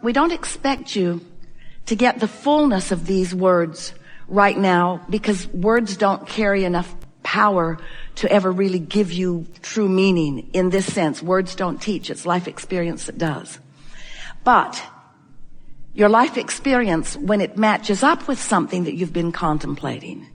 we don't expect you to get the fullness of these words right now, because words don't carry enough power to ever really give you true meaning in this sense. Words don't teach. It's life experience that does. But your life experience, when it matches up with something that you've been contemplating,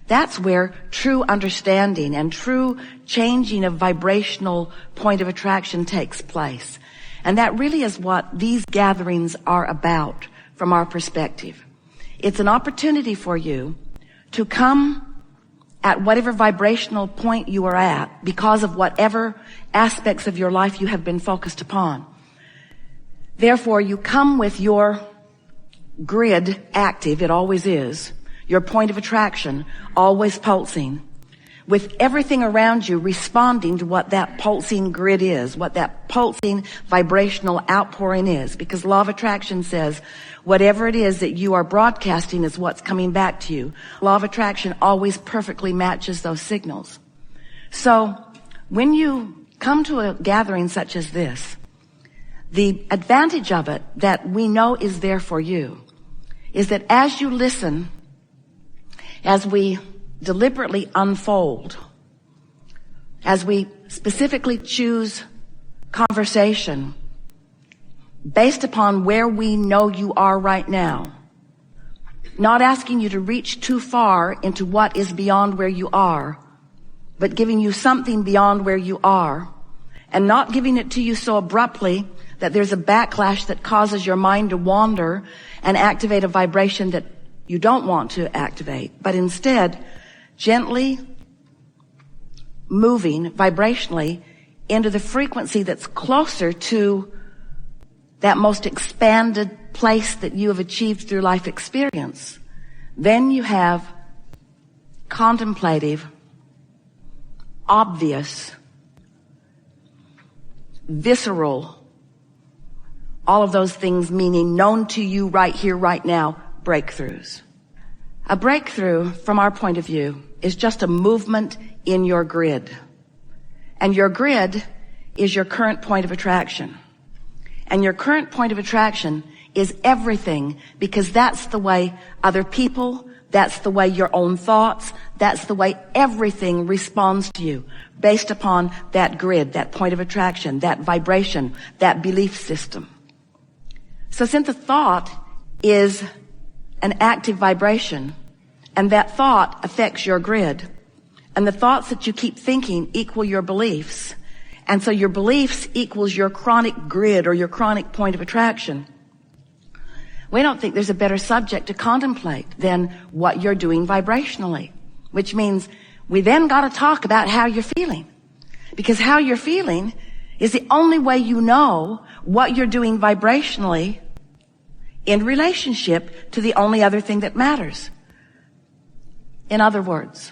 that's where true understanding and true changing of vibrational point of attraction takes place. And that really is what these gatherings are about from our perspective. It's an opportunity for you to come at whatever vibrational point you are at because of whatever aspects of your life you have been focused upon. Therefore, you come with your grid active, it always is, your point of attraction always pulsing, with everything around you responding to what that pulsing grid is, what that pulsing vibrational outpouring is. Because law of attraction says whatever it is that you are broadcasting is what's coming back to you. Law of attraction always perfectly matches those signals. So when you come to a gathering such as this, the advantage of it that we know is there for you is that as you listen, as we deliberately unfold, as we specifically choose conversation based upon where we know you are right now, not asking you to reach too far into what is beyond where you are, but giving you something beyond where you are, and not giving it to you so abruptly that there's a backlash that causes your mind to wander and activate a vibration that you don't want to activate, but instead gently moving vibrationally into the frequency that's closer to that most expanded place that you have achieved through life experience. Then you have contemplative, obvious, visceral, all of those things meaning known to you right here, right now, breakthroughs. A breakthrough, from our point of view, is just a movement in your grid. And your grid is your current point of attraction. And your current point of attraction is everything, because that's the way other people, that's the way your own thoughts, that's the way everything responds to you, based upon that grid, that point of attraction, that vibration, that belief system. So since a thought is an active vibration, and that thought affects your grid, and the thoughts that you keep thinking equal your beliefs, and so your beliefs equals your chronic grid or your chronic point of attraction, we don't think there's a better subject to contemplate than what you're doing vibrationally, which means we then got to talk about how you're feeling, because how you're feeling is the only way you know what you're doing vibrationally in relationship to the only other thing that matters. In other words,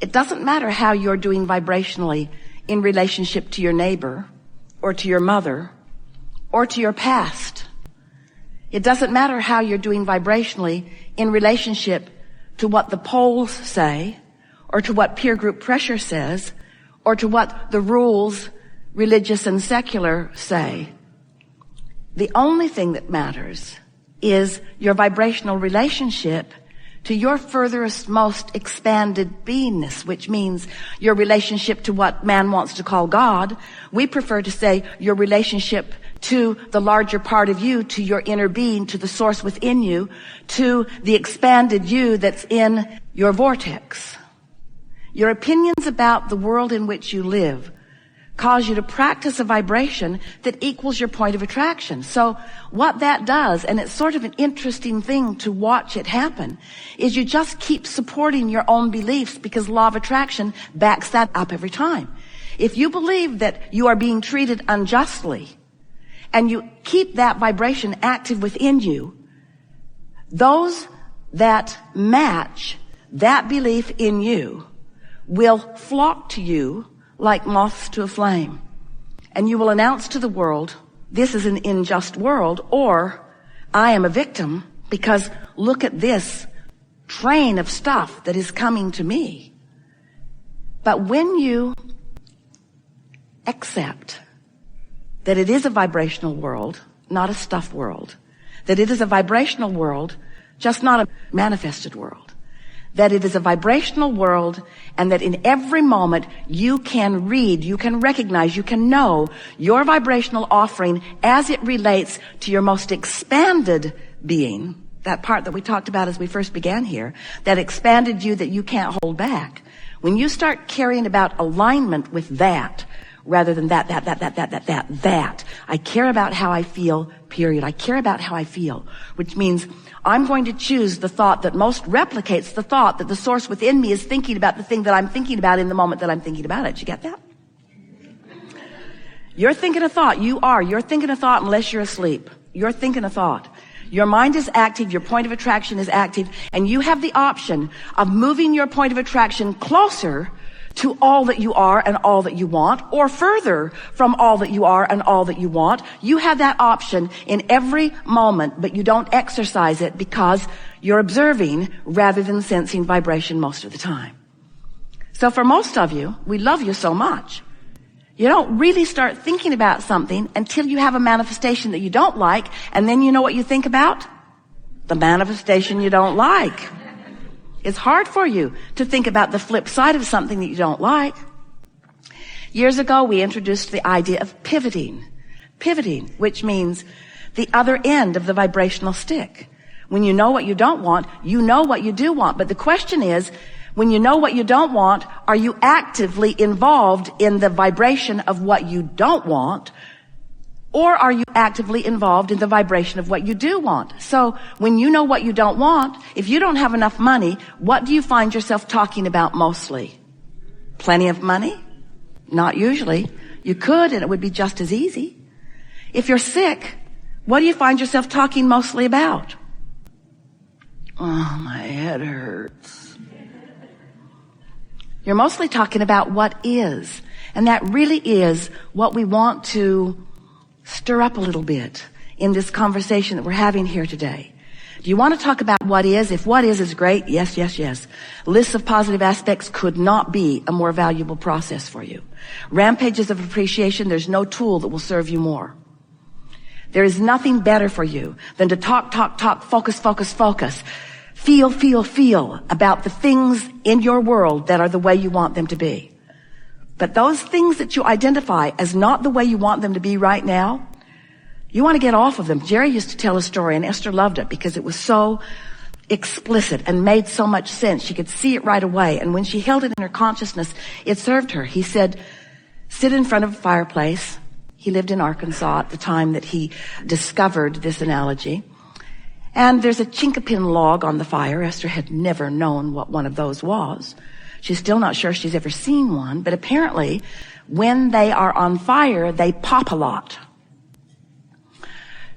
it doesn't matter how you're doing vibrationally in relationship to your neighbor or to your mother or to your past. It doesn't matter how you're doing vibrationally in relationship to what the polls say or to what peer group pressure says or to what the rules, religious and secular, say. The only thing that matters is your vibrational relationship to your furthest, most expanded beingness, which means your relationship to what man wants to call God. We prefer to say your relationship to the larger part of you, to your inner being, to the source within you, to the expanded you that's in your vortex. Your opinions about the world in which you live cause you to practice a vibration that equals your point of attraction. So what that does, and it's sort of an interesting thing to watch it happen, is you just keep supporting your own beliefs, because law of attraction backs that up every time. If you believe that you are being treated unjustly, and you keep that vibration active within you, those that match that belief in you will flock to you like moths to a flame. And you will announce to the world, this is an unjust world, or I am a victim because look at this train of stuff that is coming to me. But when you accept that it is a vibrational world, not a stuff world. That it is a vibrational world, just not a manifested world. That it is a vibrational world, and that in every moment you can read, you can recognize, you can know your vibrational offering as it relates to your most expanded being. That part that we talked about as we first began here, that expanded you that you can't hold back. When you start caring about alignment with that, rather than that. I care about how I feel, period. I care about how I feel, which means I'm going to choose the thought that most replicates the thought that the source within me is thinking about the thing that I'm thinking about in the moment that I'm thinking about it. You get that? You're thinking a thought. You're thinking a thought unless you're asleep. You're thinking a thought. Your mind is active, your point of attraction is active, and you have the option of moving your point of attraction closer to all that you are and all that you want, or further from all that you are and all that you want. You have that option in every moment, but you don't exercise it because you're observing rather than sensing vibration most of the time. So for most of you, we love you so much. You don't really start thinking about something until you have a manifestation that you don't like, and then you know what you think about? The manifestation you don't like. It's hard for you to think about the flip side of something that you don't like. Years ago, we introduced the idea of pivoting. Pivoting, which means the other end of the vibrational stick. When you know what you don't want, you know what you do want. But the question is, when you know what you don't want, are you actively involved in the vibration of what you don't want? Or are you actively involved in the vibration of what you do want? So when you know what you don't want, if you don't have enough money, what do you find yourself talking about mostly? Plenty of money? Not usually. You could, and it would be just as easy. If you're sick, what do you find yourself talking mostly about? Oh, my head hurts. You're mostly talking about what is. And that really is what we want to stir up a little bit in this conversation that we're having here today. Do you want to talk about what is? If what is great, yes, yes, yes. Lists of positive aspects could not be a more valuable process for you. Rampages of appreciation, there's no tool that will serve you more. There is nothing better for you than to talk, focus. Feel about the things in your world that are the way you want them to be. But those things that you identify as not the way you want them to be right now, you want to get off of them. Jerry used to tell a story, and Esther loved it because it was so explicit and made so much sense. She could see it right away. And when she held it in her consciousness, it served her. He said, sit in front of a fireplace. He lived in Arkansas at the time that he discovered this analogy. And there's a chinkapin log on the fire. Esther had never known what one of those was. She's still not sure she's ever seen one, but apparently when they are on fire, they pop a lot.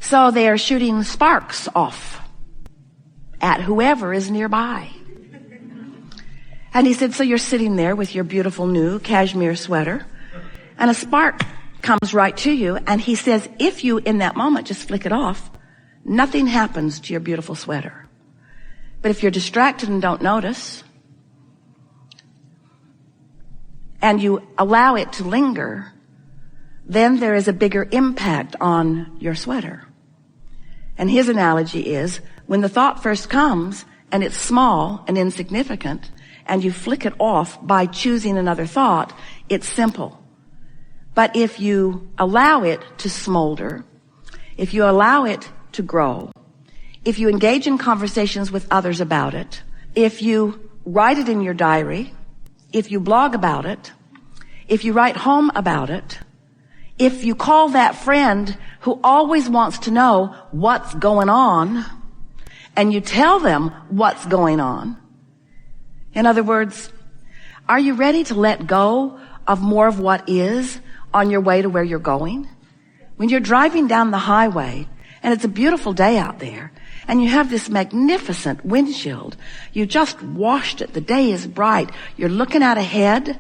So they are shooting sparks off at whoever is nearby. And he said, so you're sitting there with your beautiful new cashmere sweater, and a spark comes right to you, and he says, if you in that moment just flick it off, nothing happens to your beautiful sweater. But if you're distracted and don't notice, and you allow it to linger, then there is a bigger impact on your sweater. And his analogy is, when the thought first comes, and it's small and insignificant, and you flick it off by choosing another thought, it's simple. But if you allow it to smolder, if you allow it to grow, if you engage in conversations with others about it, if you write it in your diary, if you blog about it, if you write home about it, if you call that friend who always wants to know what's going on, and you tell them what's going on. In other words, are you ready to let go of more of what is on your way to where you're going? When you're driving down the highway, and it's a beautiful day out there, and you have this magnificent windshield, you just washed it, the day is bright, you're looking out ahead,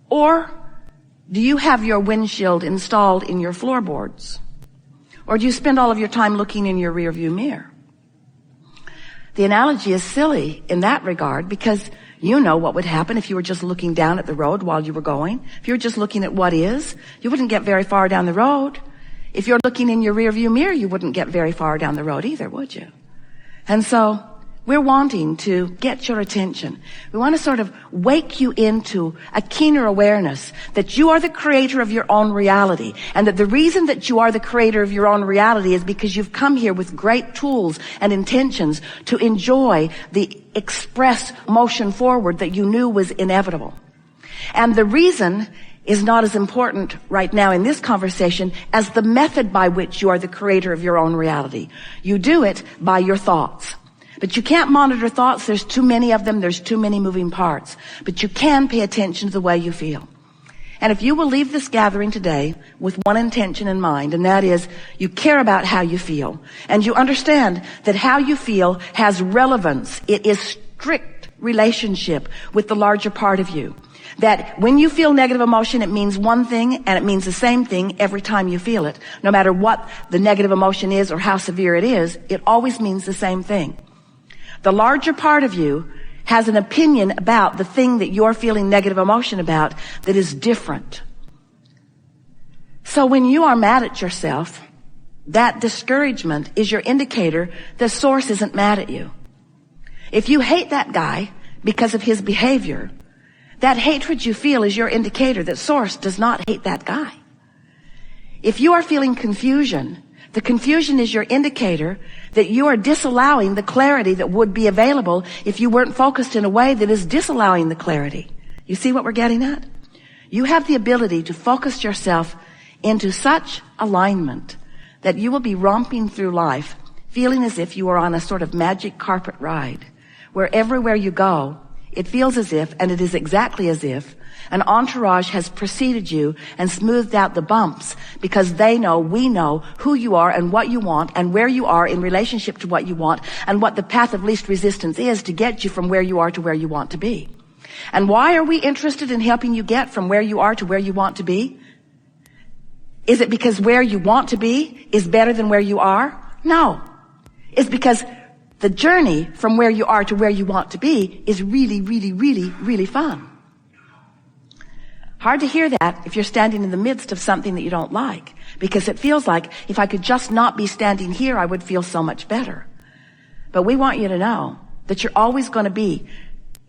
or do you have your windshield installed in your floorboards? Or do you spend all of your time looking in your rearview mirror? The analogy is silly in that regard because you know what would happen if you were just looking down at the road while you were going. If you were just looking at what is, you wouldn't get very far down the road. If you're looking in your rearview mirror, you wouldn't get very far down the road either, would you? And so we're wanting to get your attention. We want to sort of wake you into a keener awareness that you are the creator of your own reality, and that the reason that you are the creator of your own reality is because you've come here with great tools and intentions to enjoy the express motion forward that you knew was inevitable. And the reason is not as important right now in this conversation as the method by which you are the creator of your own reality. You do it by your thoughts. But you can't monitor thoughts. There's too many of them. There's too many moving parts. But you can pay attention to the way you feel. And if you will leave this gathering today with one intention in mind, and that is you care about how you feel, and you understand that how you feel has relevance. It is strict relationship with the larger part of you. That when you feel negative emotion, it means one thing, and it means the same thing every time you feel it. No matter what the negative emotion is or how severe it is, it always means the same thing. The larger part of you has an opinion about the thing that you're feeling negative emotion about that is different. So when you are mad at yourself, that discouragement is your indicator the source isn't mad at you. If you hate that guy because of his behavior, that hatred you feel is your indicator that source does not hate that guy. If you are feeling confusion, the confusion is your indicator that you are disallowing the clarity that would be available if you weren't focused in a way that is disallowing the clarity. You see what we're getting at? You have the ability to focus yourself into such alignment that you will be romping through life feeling as if you are on a sort of magic carpet ride where everywhere you go, it feels as if, and it is exactly as if, an entourage has preceded you and smoothed out the bumps because they know, we know who you are and what you want and where you are in relationship to what you want and what the path of least resistance is to get you from where you are to where you want to be. And why are we interested in helping you get from where you are to where you want to be? Is it because where you want to be is better than where you are? No. It's because the journey from where you are to where you want to be is really, really, really, really fun. Hard to hear that if you're standing in the midst of something that you don't like, because it feels like if I could just not be standing here, I would feel so much better. But we want you to know that you're always going to be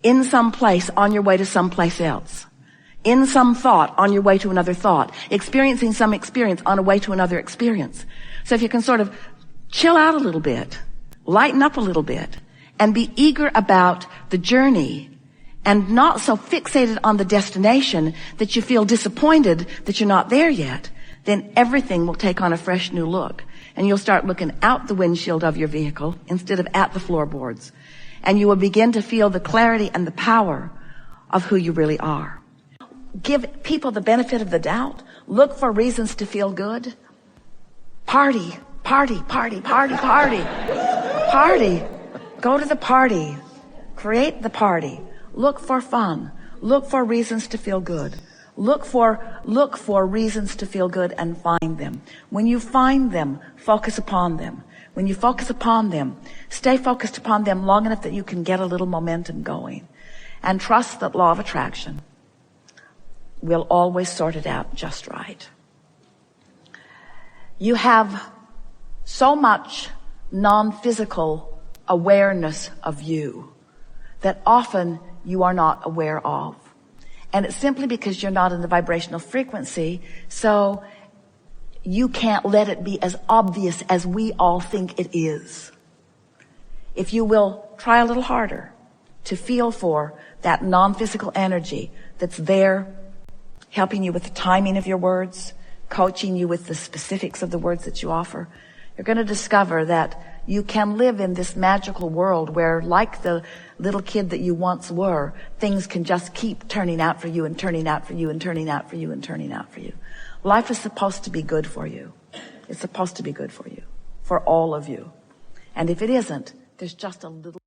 in some place on your way to someplace else, in some thought on your way to another thought, experiencing some experience on a way to another experience. So if you can sort of chill out a little bit, lighten up a little bit, and be eager about the journey and not so fixated on the destination that you feel disappointed that you're not there yet, then everything will take on a fresh new look. And you'll start looking out the windshield of your vehicle instead of at the floorboards. And you will begin to feel the clarity and the power of who you really are. Give people the benefit of the doubt. Look for reasons to feel good. Party, party, party, party, party. Party. Go to the party. Create the party. Look for fun. Look for reasons to feel good. Look for reasons to feel good and find them. When you find them, focus upon them. When you focus upon them, stay focused upon them long enough that you can get a little momentum going. And trust that law of attraction will always sort it out just right. You have so much non-physical awareness of you that often you are not aware of. And it's simply because you're not in the vibrational frequency, so you can't let it be as obvious as we all think it is. If you will try a little harder to feel for that non-physical energy that's there, helping you with the timing of your words, coaching you with the specifics of the words that you offer, you're going to discover that you can live in this magical world where, like the little kid that you once were, things can just keep turning out for you and turning out for you and turning out for you and turning out for you. Life is supposed to be good for you. It's supposed to be good for you, for all of you. And if it isn't, there's just a little